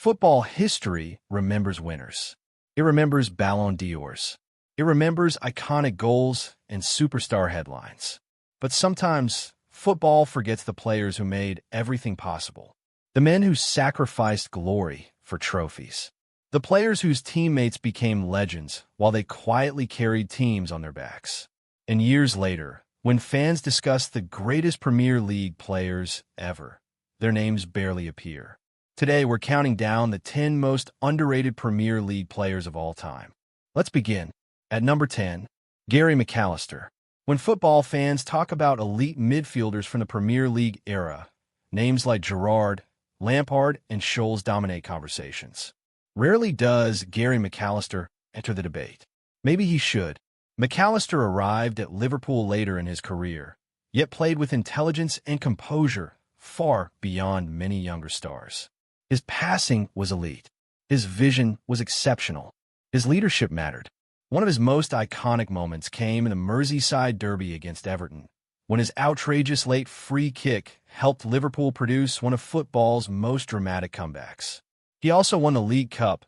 Football history remembers winners. It remembers Ballon d'Ors. It remembers iconic goals and superstar headlines. But sometimes, football forgets the players who made everything possible. The men who sacrificed glory for trophies. The players whose teammates became legends while they quietly carried teams on their backs. And years later, when fans discuss the greatest Premier League players ever, their names barely appear. Today, we're counting down the 10 most underrated Premier League players of all time. Let's begin. At number 10, Gary McAllister. When football fans talk about elite midfielders from the Premier League era, names like Gerrard, Lampard, and Scholes dominate conversations. Rarely does Gary McAllister enter the debate. Maybe he should. McAllister arrived at Liverpool later in his career, yet played with intelligence and composure far beyond many younger stars. His passing was elite. His vision was exceptional. His leadership mattered. One of his most iconic moments came in the Merseyside derby against Everton, when his outrageous late free kick helped Liverpool produce one of football's most dramatic comebacks. He also won the League Cup,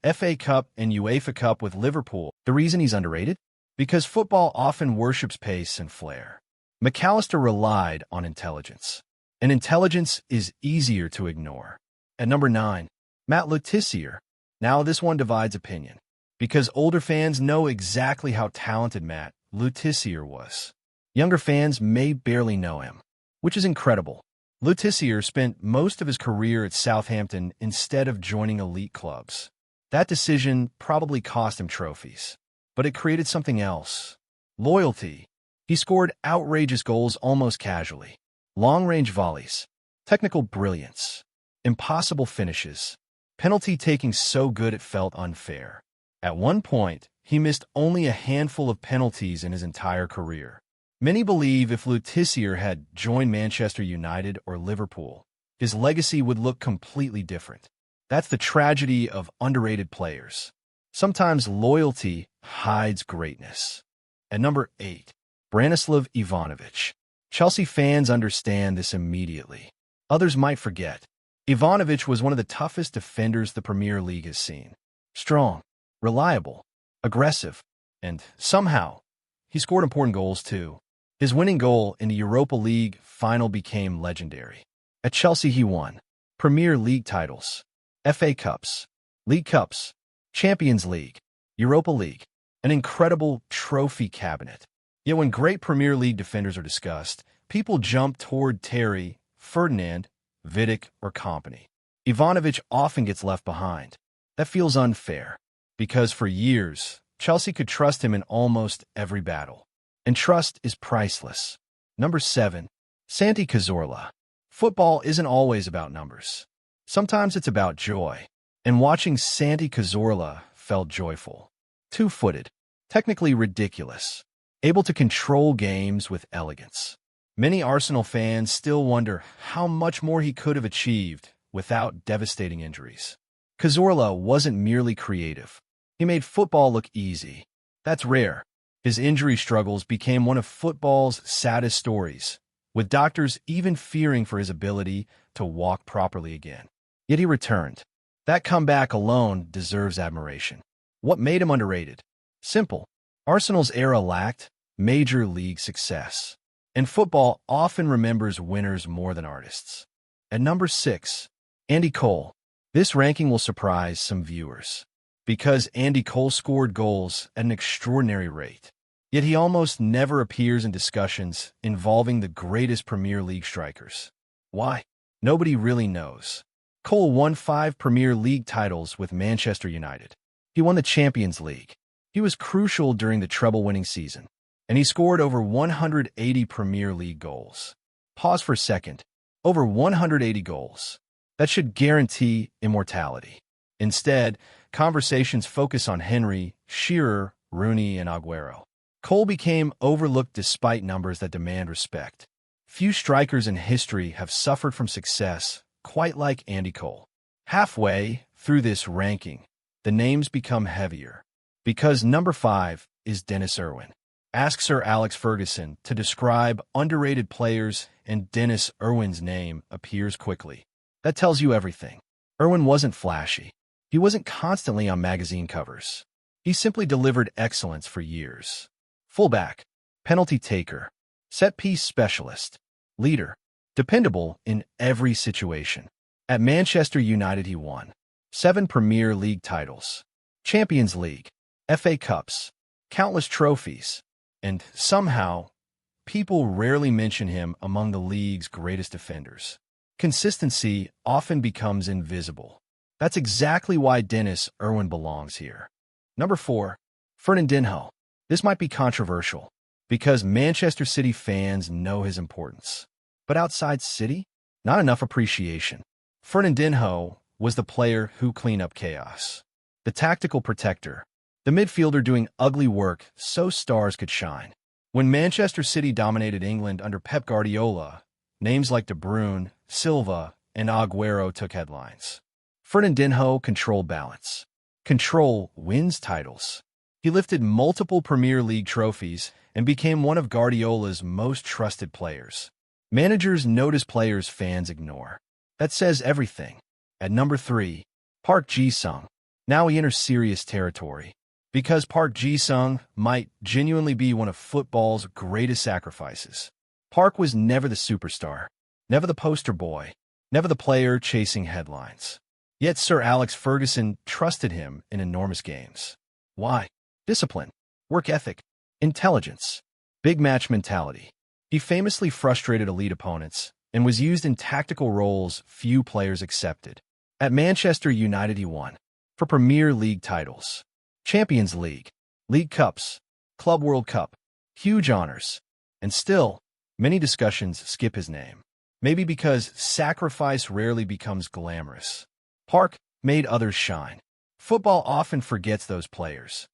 FA Cup, and UEFA Cup with Liverpool. The reason he's underrated? Because football often worships pace and flair. McAllister relied on intelligence, and intelligence is easier to ignore. At number 9, Matt Tissier. Now this one divides opinion, because older fans know exactly how talented Matt Tissier was. Younger fans may barely know him, which is incredible. Tissier spent most of his career at Southampton instead of joining elite clubs. That decision probably cost him trophies, but it created something else. Loyalty. He scored outrageous goals almost casually. Long-range volleys. Technical brilliance. Impossible finishes. Penalty taking so good it felt unfair. At one point, he missed only a handful of penalties in his entire career. Many believe if Tissier had joined Manchester United or Liverpool, his legacy would look completely different. That's the tragedy of underrated players. Sometimes loyalty hides greatness. At number 8, Branislav Ivanović. Chelsea fans understand this immediately. Others might forget. Ivanović was one of the toughest defenders the Premier League has seen. Strong, reliable, aggressive, and somehow, he scored important goals too. His winning goal in the Europa League final became legendary. At Chelsea he won Premier League titles, FA Cups, League Cups, Champions League, Europa League, an incredible trophy cabinet. Yet when great Premier League defenders are discussed, people jump toward Terry, Ferdinand, Vidic, or company. Ivanović often gets left behind. That feels unfair, because for years, Chelsea could trust him in almost every battle. And trust is priceless. Number 7, Santi Cazorla. Football isn't always about numbers. Sometimes it's about joy. And watching Santi Cazorla felt joyful. Two-footed, technically ridiculous, able to control games with elegance. Many Arsenal fans still wonder how much more he could have achieved without devastating injuries. Cazorla wasn't merely creative. He made football look easy. That's rare. His injury struggles became one of football's saddest stories, with doctors even fearing for his ability to walk properly again. Yet he returned. That comeback alone deserves admiration. What made him underrated? Simple. Arsenal's era lacked major league success. And football often remembers winners more than artists. At number 6, Andy Cole. This ranking will surprise some viewers, because Andy Cole scored goals at an extraordinary rate. Yet he almost never appears in discussions involving the greatest Premier League strikers. Why? Nobody really knows. Cole won 5 Premier League titles with Manchester United. He won the Champions League. He was crucial during the treble-winning season. And he scored over 180 Premier League goals. Pause for a second. Over 180 goals. That should guarantee immortality. Instead, conversations focus on Henry, Shearer, Rooney, and Aguero. Cole became overlooked despite numbers that demand respect. Few strikers in history have suffered from success quite like Andy Cole. Halfway through this ranking, the names become heavier, because number 5 is Denis Irwin. Ask Sir Alex Ferguson to describe underrated players, and Denis Irwin's name appears quickly. That tells you everything. Irwin wasn't flashy. He wasn't constantly on magazine covers. He simply delivered excellence for years. Fullback, penalty taker, set-piece specialist, leader, dependable in every situation. At Manchester United he won 7 Premier League titles, Champions League, FA Cups, countless trophies, and somehow, people rarely mention him among the league's greatest defenders. Consistency often becomes invisible. That's exactly why Denis Irwin belongs here. Number 4. Fernandinho. This might be controversial, because Manchester City fans know his importance. But outside City, not enough appreciation. Fernandinho was the player who cleaned up chaos. The tactical protector. The midfielder doing ugly work so stars could shine. When Manchester City dominated England under Pep Guardiola, names like De Bruyne, Silva, and Aguero took headlines. Fernandinho controlled balance. Control wins titles. He lifted multiple Premier League trophies and became one of Guardiola's most trusted players. Managers notice players fans ignore. That says everything. At number 3, Park Ji-sung. Now he enters serious territory. Because Park Ji-sung might genuinely be one of football's greatest sacrifices. Park was never the superstar, never the poster boy, never the player chasing headlines. Yet Sir Alex Ferguson trusted him in enormous games. Why? Discipline, work ethic, intelligence, big match mentality. He famously frustrated elite opponents and was used in tactical roles few players accepted. At Manchester United he won 4 Premier League titles, Champions League, League Cups, Club World Cup, huge honors. And still, many discussions skip his name. Maybe because sacrifice rarely becomes glamorous. Park made others shine. Football often forgets those players.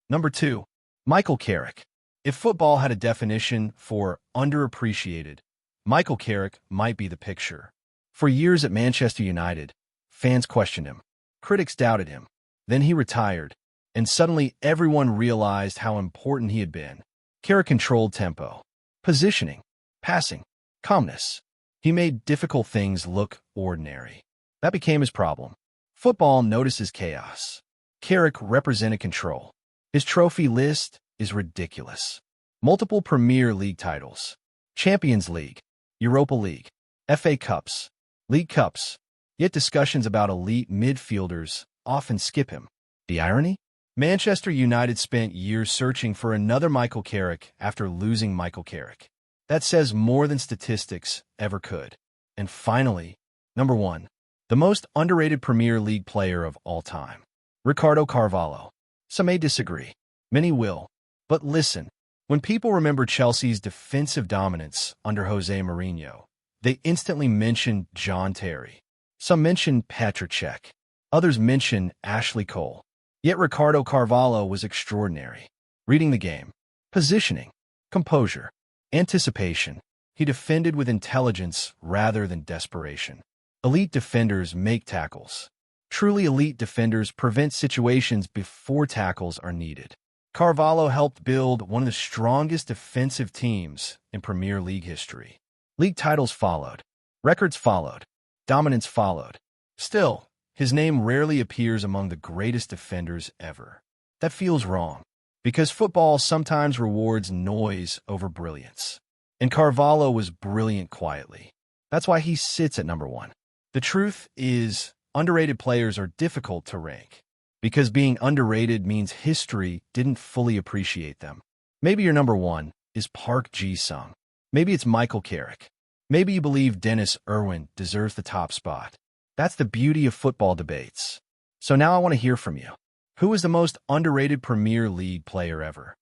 Number 2, Michael Carrick. If football had a definition for underappreciated, Michael Carrick might be the picture. For years at Manchester United, fans questioned him. Critics doubted him. Then he retired, and suddenly everyone realized how important he had been. Carrick controlled tempo, positioning, passing, calmness. He made difficult things look ordinary. That became his problem. Football notices chaos. Carrick represented control. His trophy list is ridiculous. Multiple Premier League titles, Champions League, Europa League, FA Cups, League Cups. Yet discussions about elite midfielders often skip him. The irony? Manchester United spent years searching for another Michael Carrick after losing Michael Carrick. That says more than statistics ever could. And finally, number 1, the most underrated Premier League player of all time, Ricardo Carvalho. Some may disagree. Many will. But listen, when people remember Chelsea's defensive dominance under Jose Mourinho, they instantly mention John Terry. Some mention Petr Cech. Others mention Ashley Cole. Yet Ricardo Carvalho was extraordinary. Reading the game, positioning, composure, anticipation. He defended with intelligence rather than desperation. Elite defenders make tackles. Truly elite defenders prevent situations before tackles are needed. Carvalho helped build one of the strongest defensive teams in Premier League history. League titles followed. Records followed. Dominance followed. Still, his name rarely appears among the greatest defenders ever. That feels wrong, because football sometimes rewards noise over brilliance. And Carvalho was brilliant quietly. That's why he sits at number 1. The truth is, underrated players are difficult to rank, because being underrated means history didn't fully appreciate them. Maybe your number 1 is Park Ji-sung. Maybe it's Michael Carrick. Maybe you believe Denis Irwin deserves the top spot. That's the beauty of football debates. So now I want to hear from you. Who is the most underrated Premier League player ever?